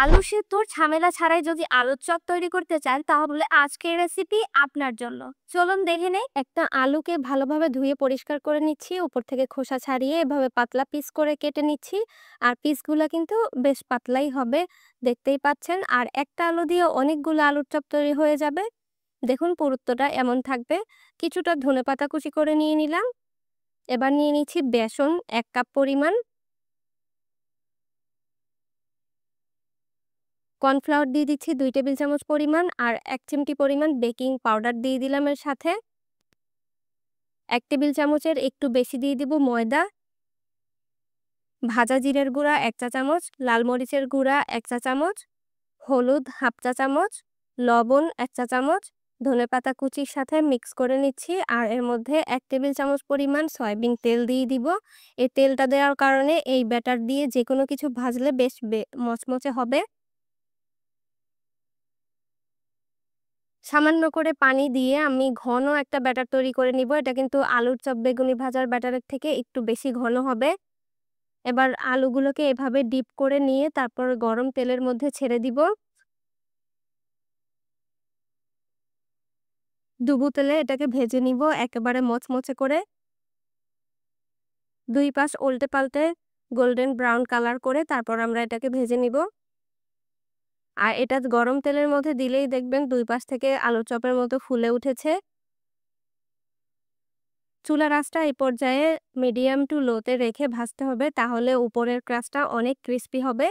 আলু সেদ্ধর ঝামেলা ছাড়াই যদি আলুর চপ তৈরি করতে চান তাহলে আজকের রেসিপি আপনার জন্য। চলুন দেখে নেই। একটা আলুকে ভালোভাবে ধুয়ে পরিষ্কার করে নিচ্ছি, উপর থেকে খোসা ছাড়িয়ে এভাবে পাতলা পিস করে কেটে নিচ্ছি। আর পিসগুলা কিন্তু বেশ পাতলাই হবে, দেখতেই পাচ্ছেন। আর একটা আলু দিয়ে অনেকগুলো আলুর চপ তৈরি হয়ে যাবে। দেখুন পুরুত্বটা এমন থাকবে। কিছুটা ধনেপাতা কুচি করে নিয়ে নিলাম। এবার নিয়ে নিচ্ছি বেসন 1 কাপ পরিমাণ, কর্নফ্লাওয়ার দিয়ে দিচ্ছি 2 টেবিল চামচ পরিমাণ, আর 1 চিমটি পরিমাণ বেকিং পাউডার দিয়ে দিলাম এর সাথে। 1 টেবিল চামচের একটু বেশি দিয়ে দিব ময়দা, ভাজা জিরের গুঁড়া 1 চা চামচ, লাল মরিচের গুঁড়া 1 চা চামচ, হলুদ 1/2 চা চামচ, লবণ 1 চা চামচ, ধনেপাতা কুচির সাথে মিক্স করে নিচ্ছি। আর এর মধ্যে 1 টেবিল চামচ পরিমাণ সয়াবিন তেল দিয়ে দিব। এই তেলটা দেওয়ার কারণে এই ব্যাটার দিয়ে যেকোনো কিছু ভাজলে বেশ মচমচে হবে। সামান্য করে পানি দিয়ে আমি ঘন একটা ব্যাটার তৈরি করে নিব। এটা কিন্তু আলুর চপ বেগুনি ভাজার ব্যাটারের থেকে একটু বেশি ঘন হবে। এবার আলুগুলোকে এভাবে ডিপ করে নিয়ে তারপর গরম তেলের মধ্যে ছেড়ে দিব। ডুবো তেলে এটাকে ভেজে নিব একেবারে মচমচে করে। 2 পাশ উল্টে পাল্টে গোল্ডেন ব্রাউন কালার করে তারপর আমরা এটাকে ভেজে নিব। আর এটা গরম তেলের মধ্যে দিলেই দেখবেন 2 পাশ থেকে আলুর চপের মতো ফুলে উঠেছে। চুলার আঁচটা এই পর্যায়ে মিডিয়াম টু লোতে রেখে ভাজতে হবে, তাহলে উপরের ক্রাস্টটা অনেক ক্রিস্পি হবে।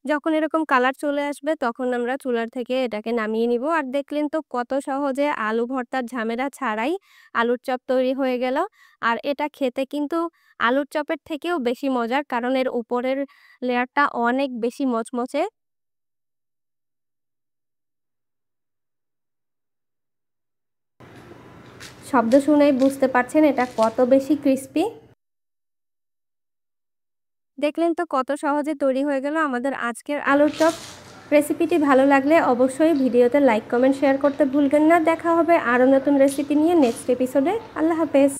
যখন এরকম কালার চলে আসবে তখন আমরা চুলার থেকে এটাকে নামিয়ে নিব। আর দেখলেন তো কত সহজে আলু ভর্তার ঝামেলা ছাড়াই আলুর চপ তৈরি হয়ে গেল। আর এটা খেতে কিন্তু আলুর চপের থেকেও বেশি মজার, কারণ এর উপরের লেয়ারটা অনেক বেশি মচমচে। শব্দ শুনেই বুঝতে পারছেন এটা কত বেশি ক্রিস্পি। দেখলেন তো কত সহজে তৈরি হয়ে গেল আমাদের আজকের আলুর চপ। রেসিপিটি ভালো লাগলে অবশ্যই ভিডিওতে লাইক কমেন্ট শেয়ার করতে ভুলবেন না। দেখা হবে আরও নতুন রেসিপি নিয়ে নেক্সট এপিসোডে। আল্লাহ হাফেজ।